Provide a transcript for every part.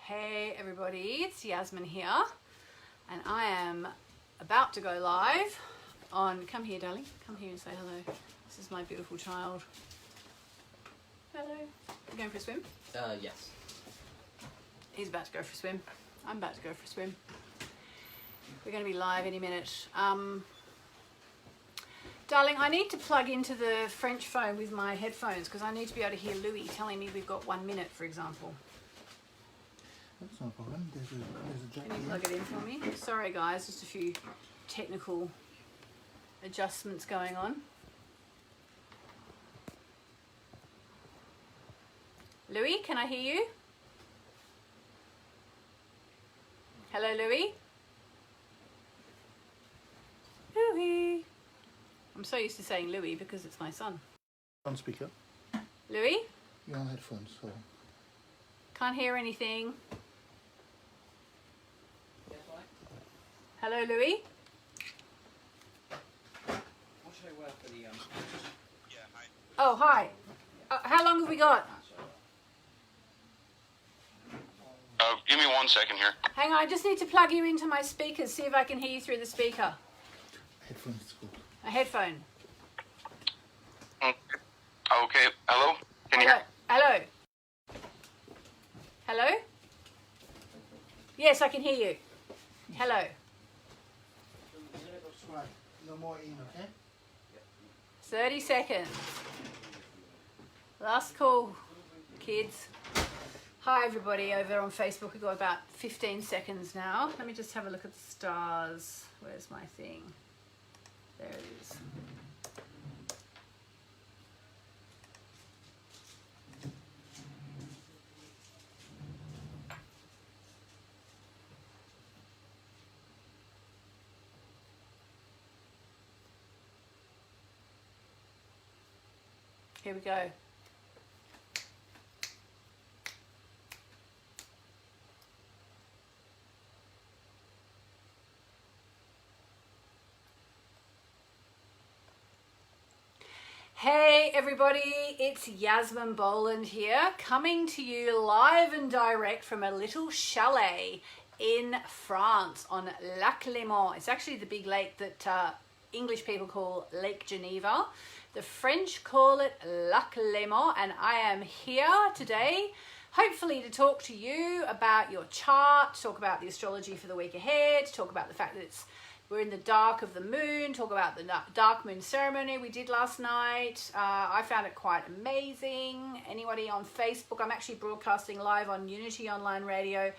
Hey everybody, it's Yasmin here, and I am about to go live on, come here darling, come here and say hello. This is my beautiful child. Hello. You going for a swim? Yes. He's about to go for a swim. I'm about to go for a swim. We're going to be live any minute. Darling, I need to plug into the French phone with my headphones because I need to be able to hear Louis telling me we've got 1 minute, for example. That's no problem. There's a jack. Can you plug it in for me? Sorry guys, just a few technical adjustments going on. Louis, can I hear you? Hello, Louis? Louis. I'm so used to saying Louis because it's my son. On speaker. Louis? You're on headphones, so. Can't hear anything. Hello, Louis? What should I wear for the, Yeah, hi. Oh, hi. How long have we got? Give me 1 second here. Hang on, I just need to plug you into my speakers, see if I can hear you through the speaker. Headphones is good. A headphone. Okay, hello? Can you hear? Hello? Hello? Yes, I can hear you. Hello. No more in, okay? 30 seconds. Last call, kids. Hi everybody over on Facebook. We've got about 15 seconds now. Let me just have a look at the stars. Where's my thing? There it is. Here we go. Hey everybody, it's Yasmin Boland here, coming to you live and direct from a little chalet in France on Lac Léman. It's actually the big lake that English people call Lake Geneva. The French call it Lac Léman, and I am here today hopefully to talk to you about your chart, talk about the astrology for the week ahead, talk about the fact that we're in the dark of the moon, talk about the dark moon ceremony we did last night. I found it quite amazing. Anybody on Facebook, I'm actually broadcasting live on Unity Online Radio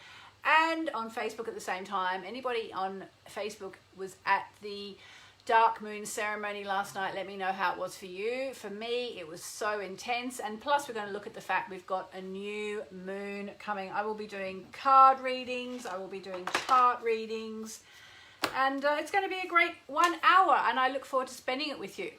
and on Facebook at the same time. Anybody on Facebook was at the dark moon ceremony last night, let me know how it was for you. For me, it was so intense, and plus we're going to look at the fact we've got a new moon coming. I will be doing card readings, I will be doing chart readings, and it's going to be a great 1 hour, and I look forward to spending it with you.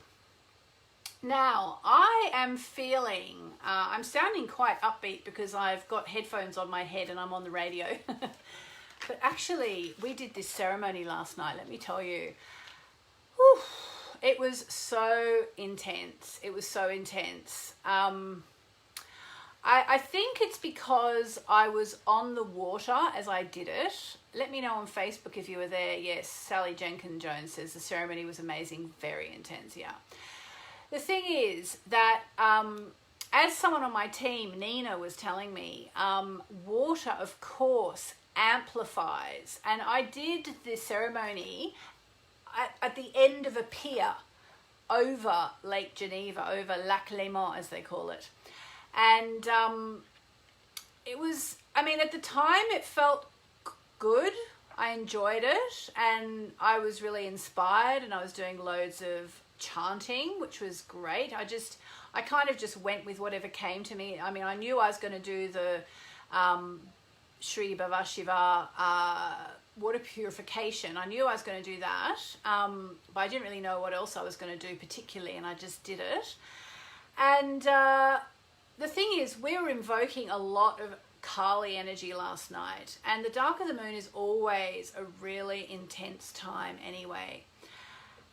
Now, I am feeling, I'm sounding quite upbeat because I've got headphones on my head and I'm on the radio. But actually, we did this ceremony last night, let me tell you. Whew, it was so intense. It was so intense. I think it's because I was on the water as I did it. Let me know on Facebook if you were there. Yes, Sally Jenkins Jones says the ceremony was amazing, very intense, yeah. The thing is that as someone on my team, Nina, was telling me, water, of course, amplifies. And I did this ceremony at the end of a pier over Lake Geneva, over Lac Léman as they call it. And it was, I mean, at the time it felt good. I enjoyed it and I was really inspired, and I was doing loads of chanting, which was great. I kind of just went with whatever came to me. I mean, I knew I was going to do the Shri Bhava Shiva water purification. I knew I was going to do that, but I didn't really know what else I was going to do particularly, and I just did it. And the thing is, we were invoking a lot of Kali energy last night, and the dark of the moon is always a really intense time anyway.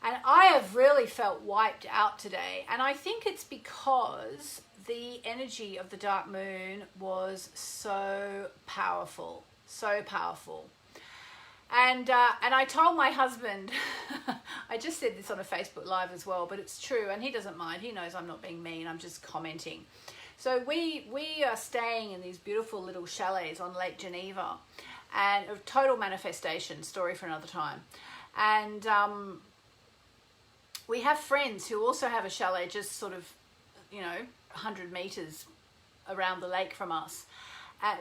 And I have really felt wiped out today, and I think it's because the energy of the dark moon was so powerful, so powerful. And I told my husband, I just said this on a Facebook Live as well, but it's true, and he doesn't mind. He knows I'm not being mean, I'm just commenting. So we are staying in these beautiful little chalets on Lake Geneva, and a total manifestation, story for another time. And we have friends who also have a chalet just sort of, 100 meters around the lake from us.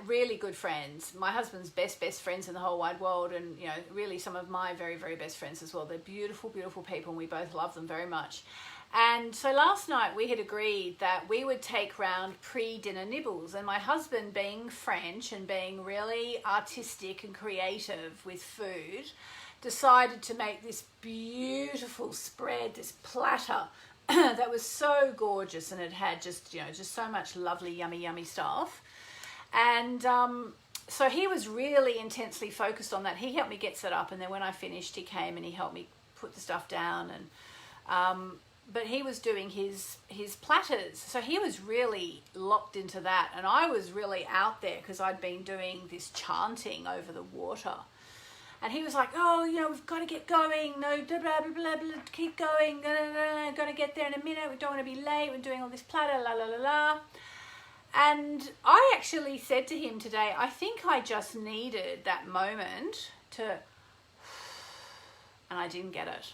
Really good friends, my husband's best friends in the whole wide world, and really some of my very, very best friends as well. They're beautiful, beautiful people, and we both love them very much. And so last night we had agreed that we would take round pre-dinner nibbles, and my husband, being French and being really artistic and creative with food, decided to make this beautiful spread, this platter that was so gorgeous, and it had just so much lovely yummy stuff. And so he was really intensely focused on that. He helped me get set up, and then when I finished, he came and he helped me put the stuff down. And but he was doing his platters, so he was really locked into that, and I was really out there because I'd been doing this chanting over the water. And he was like, oh, we've got to get going. No, blah, blah, blah, blah, blah, keep going. Got to get there in a minute. We don't want to be late. We're doing all this platter, la, la, la, la. And I actually said to him today, I think I just needed that moment to, and I didn't get it.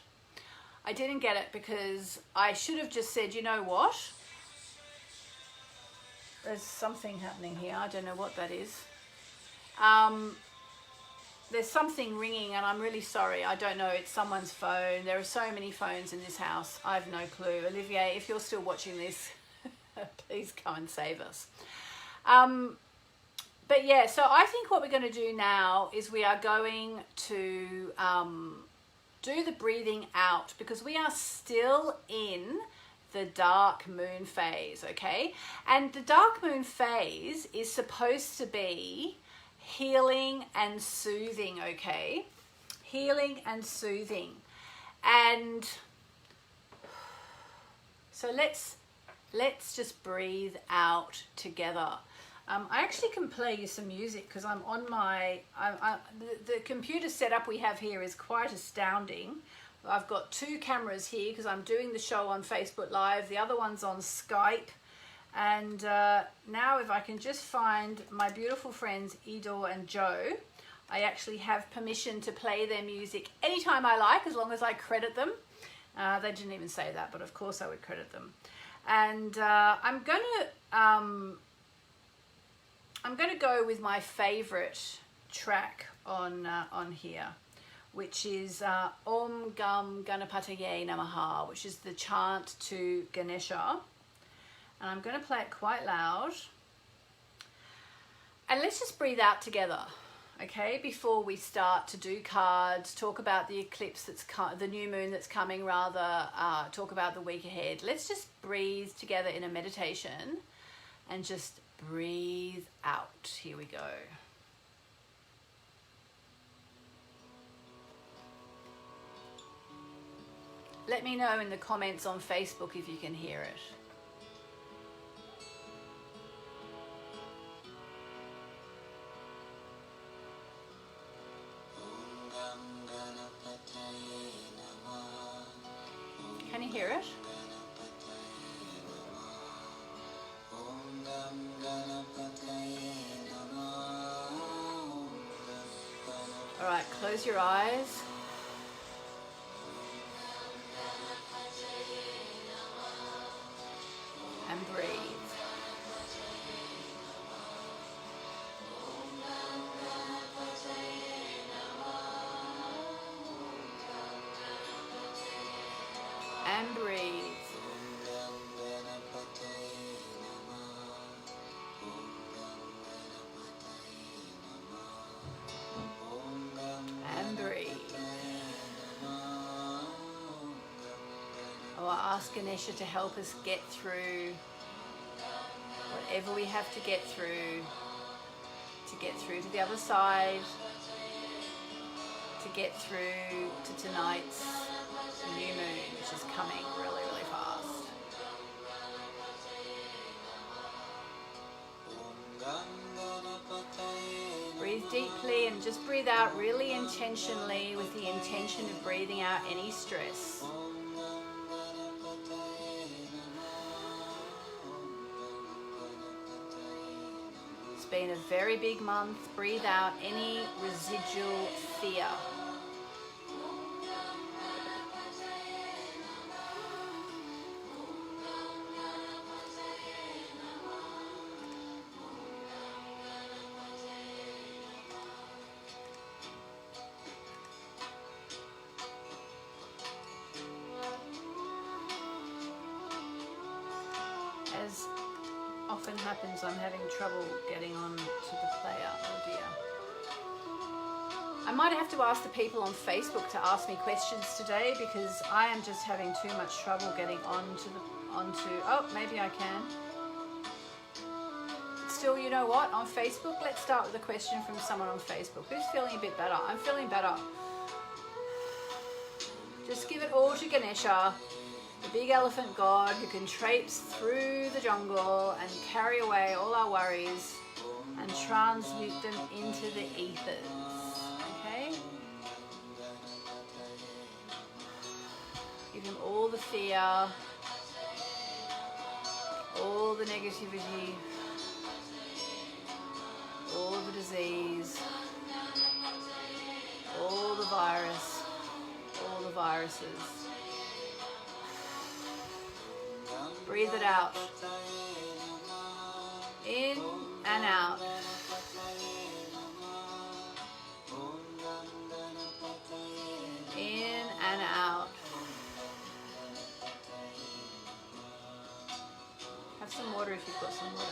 I didn't get it because I should have just said, you know what? There's something happening here. I don't know what that is. There's something ringing, and I'm really sorry. I don't know. It's someone's phone. There are so many phones in this house. I have no clue. Olivier, if you're still watching this, please come and save us. But yeah, so I think what we're going to do now is we are going to do the breathing out, because we are still in the dark moon phase, okay? And the dark moon phase is supposed to be healing and soothing, okay? Healing and soothing. And so let's just breathe out together. I actually can play you some music because I'm on my, the computer setup we have here is quite astounding. I've got 2 cameras here because I'm doing the show on Facebook Live. The other one's on Skype. And now if I can just find my beautiful friends Idor and Joe, I actually have permission to play their music anytime I like, as long as I credit them. They didn't even say that, but of course I would credit them. And I'm gonna go with my favorite track on here, which is Om Gam Ganapataye Namaha, which is the chant to Ganesha. And I'm going to play it quite loud. And let's just breathe out together, okay? Before we start to do cards, talk about the eclipse the new moon that's coming, rather, talk about the week ahead. Let's just breathe together in a meditation and just breathe out. Here we go. Let me know in the comments on Facebook if you can hear it. Can you hear it? All right, close your eyes. And breathe. And breathe. And breathe. I'll ask Ganesha to help us get through whatever we have to get through to the other side, to get through to tonight's new moon, which is coming really, really fast. Breathe deeply and just breathe out really intentionally with the intention of breathing out any stress. It's been a very big month. Breathe out any residual fear. As often happens, I'm having trouble getting on to the player. Oh dear. I might have to ask the people on Facebook to ask me questions today because I am just having too much trouble getting onto. Oh, maybe I can. Still, you know what? On Facebook, let's start with a question from someone on Facebook. Who's feeling a bit better? I'm feeling better. Just give it all to Ganesha, the big elephant god who can traipse through the jungle and carry away all our worries and transmute them into the ethers. Okay? Give him all the fear, all the negativity, all the disease, all the virus, all the viruses. Breathe it out. In and out. In and out. Have some water if you've got some water.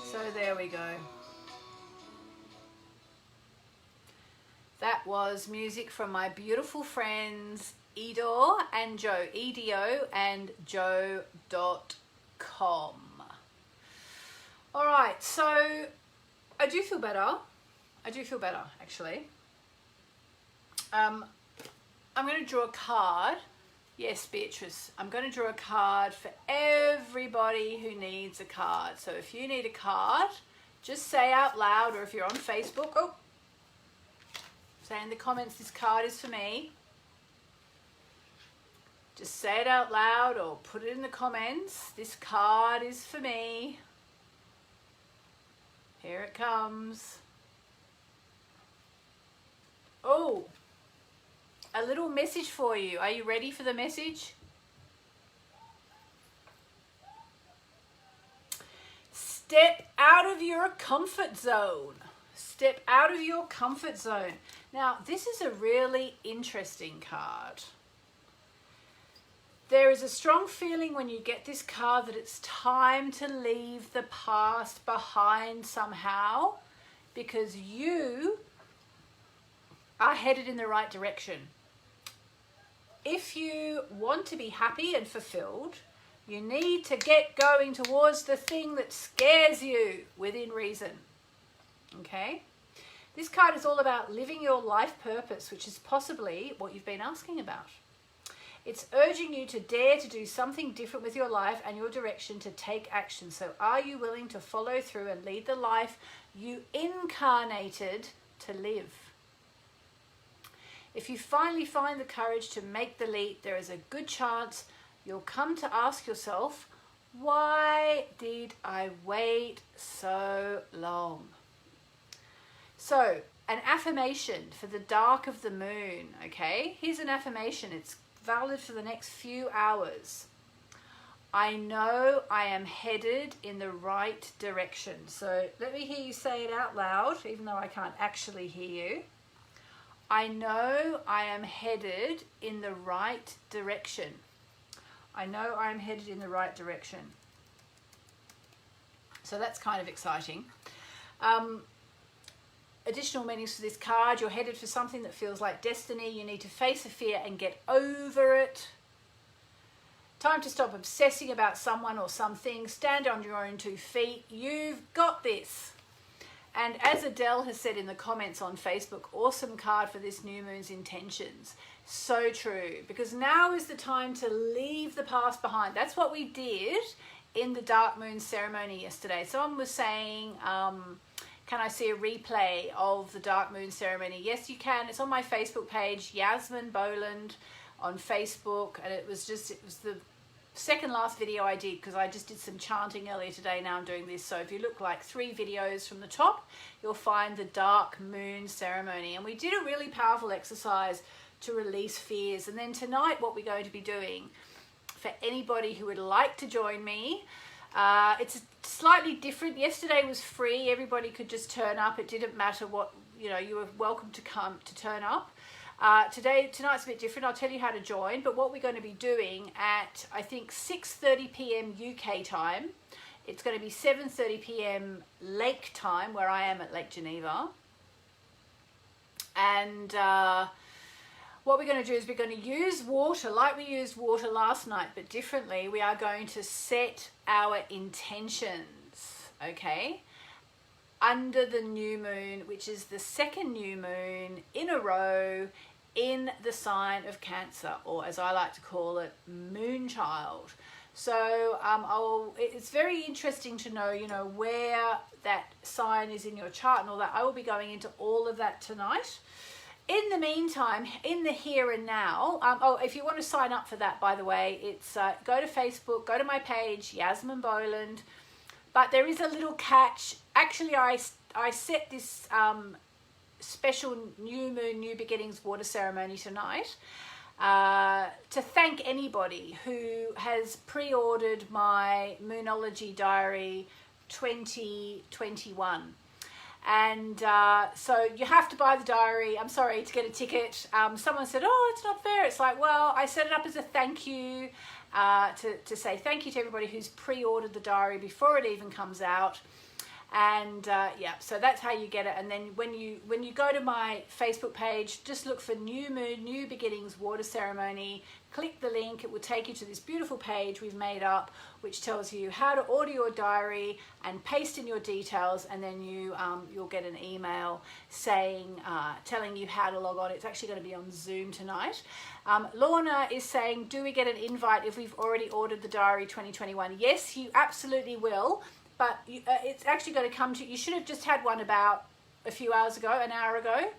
So there we go. That was music from my beautiful friends Edo and Joe, EDO and Joe.com. All right, so I do feel better. I do feel better, actually. I'm going to draw a card. Yes, Beatrice, I'm going to draw a card for everybody who needs a card. So if you need a card, just say out loud, or if you're on Facebook, say in the comments, this card is for me. Just say it out loud or put it in the comments. This card is for me. Here it comes. Oh, a little message for you. Are you ready for the message? Step out of your comfort zone. Step out of your comfort zone. Now, this is a really interesting card. There is a strong feeling when you get this card that it's time to leave the past behind somehow, because you are headed in the right direction. If you want to be happy and fulfilled, you need to get going towards the thing that scares you within reason. Okay? This card is all about living your life purpose, which is possibly what you've been asking about. It's urging you to dare to do something different with your life and your direction, to take action. So are you willing to follow through and lead the life you incarnated to live? If you finally find the courage to make the leap, there is a good chance you'll come to ask yourself, why did I wait so long? So, an affirmation for the dark of the moon, okay? Here's an affirmation. It's valid for the next few hours. I know I am headed in the right direction. So let me hear you say it out loud, even though I can't actually hear you. I know I am headed in the right direction. I know I am headed in the right direction. So that's kind of exciting. Additional meanings for this card: you're headed for something that feels like destiny. You need to face a fear and get over it. Time to stop obsessing about someone or something. Stand on your own 2 feet. You've got this. And as Adele has said in the comments on Facebook, awesome card for this new moon's intentions. So true, because now is the time to leave the past behind. That's what we did in the dark moon ceremony yesterday. Someone was saying, can I see a replay of the dark moon ceremony? Yes, you can. It's on my Facebook page, Yasmin Boland on Facebook. And it was the second last video I did, because I just did some chanting earlier today. Now I'm doing this. So if you look like 3 videos from the top, you'll find the dark moon ceremony. And we did a really powerful exercise to release fears. And then tonight, what we're going to be doing, for anybody who would like to join me, it's slightly different. Yesterday was free. Everybody could just turn up. It didn't matter what, you were welcome to come to turn up. Tonight's a bit different. I'll tell you how to join. But what we're going to be doing at, I think, 6:30 p.m. UK time. It's going to be 7:30 p.m. Lake time, where I am at Lake Geneva. And what we're going to do is we're going to use water like we used water last night, but differently. We are going to set our intentions, okay, under the new moon, which is the 2nd new moon in a row in the sign of Cancer, or as I like to call it, Moonchild. So it's very interesting to know, where that sign is in your chart and all that. I will be going into all of that tonight. In the meantime, in the here and now, if you want to sign up for that, by the way, it's go to Facebook, go to my page, Yasmin Boland. But there is a little catch. Actually, I set this special new moon, new beginnings water ceremony tonight to thank anybody who has pre-ordered my Moonology Diary 2021. And so you have to buy the diary, I'm sorry, to get a ticket. Someone said, oh, it's not fair. It's like, well, I set it up as a thank you, to say thank you to everybody who's pre-ordered the diary before it even comes out. And yeah, so that's how you get it. And then when you go to my Facebook page, just look for New Moon, New Beginnings Water Ceremony. Click the link. It will take you to this beautiful page we've made up, which tells you how to order your diary and paste in your details. And then you'll get an email saying, telling you how to log on. It's actually going to be on Zoom tonight. Lorna is saying, do we get an invite if we've already ordered the diary 2021? Yes, you absolutely will. But it's actually going to come to, you should have just had one about a few hours ago, an hour ago.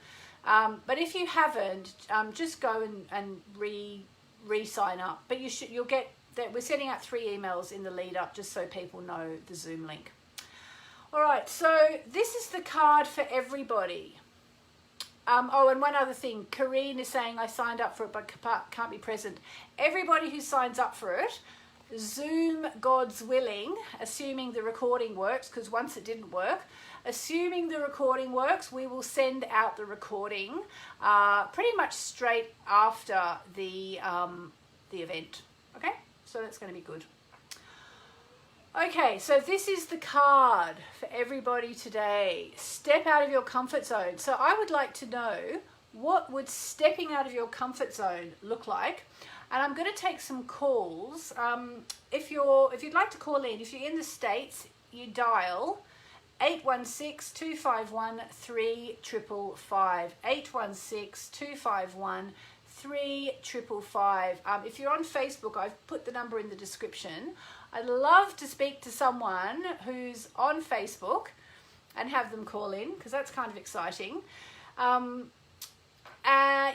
But if you haven't, just go and re-sign up. But you'll get that. We're sending out 3 emails in the lead up just so people know the Zoom link. All right, so this is the card for everybody. Oh, and one other thing. Kareen is saying, I signed up for it but can't be present. Everybody who signs up for it, Zoom, God's willing, assuming the recording works, because once it didn't work, assuming the recording works, we will send out the recording pretty much straight after the event. Okay, so that's going to be good. Okay, so this is the card for everybody today. Step out of your comfort zone. So I would like to know, what would stepping out of your comfort zone look like? And I'm going to take some calls. If you'd like to call in, if you're in the States, you dial 816-251-3555. 816-251-3555. If you're on Facebook, I've put the number in the description. I'd love to speak to someone who's on Facebook and have them call in, because that's kind of exciting.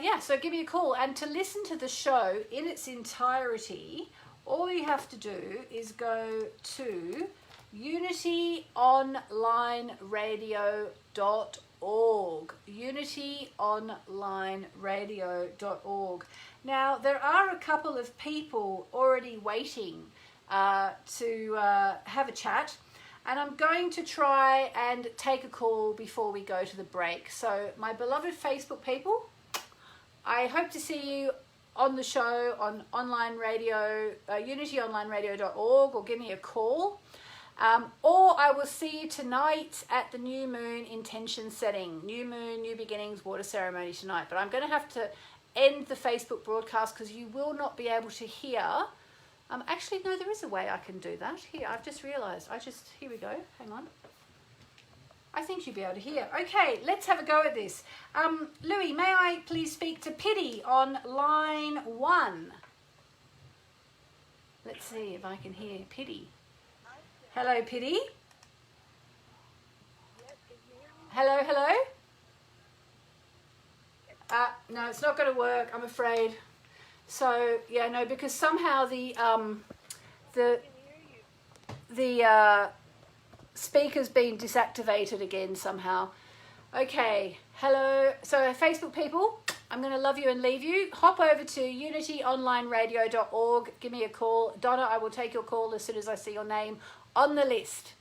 Yeah, so give me a call. And to listen to the show in its entirety, all you have to do is go to unityonlineradio.org. unityonlineradio.org. Now, there are a couple of people already waiting to have a chat, and I'm going to try and take a call before we go to the break. So my beloved Facebook people, I hope to see you on the show on online radio, unityonlineradio.org, or give me a call. Or I will see you tonight at the New Moon intention setting. New Moon, New Beginnings water ceremony tonight. But I'm going to have to end the Facebook broadcast because you will not be able to hear Actually, no, there is a way I can do that. Here, I've just realised. Here we go. Hang on. I think you'll be able to hear. Okay, let's have a go at this. Louis, may I please speak to Pity on line 1? Let's see if I can hear Pity. Hello, Pity. Hello, hello. No, it's not going to work, I'm afraid. So yeah, no, because somehow the speaker's been desactivated again somehow. Okay, hello. So Facebook people, I'm going to love you and leave you. Hop over to unityonlineradio.org. Give me a call. Donna, I will take your call as soon as I see your name on the list.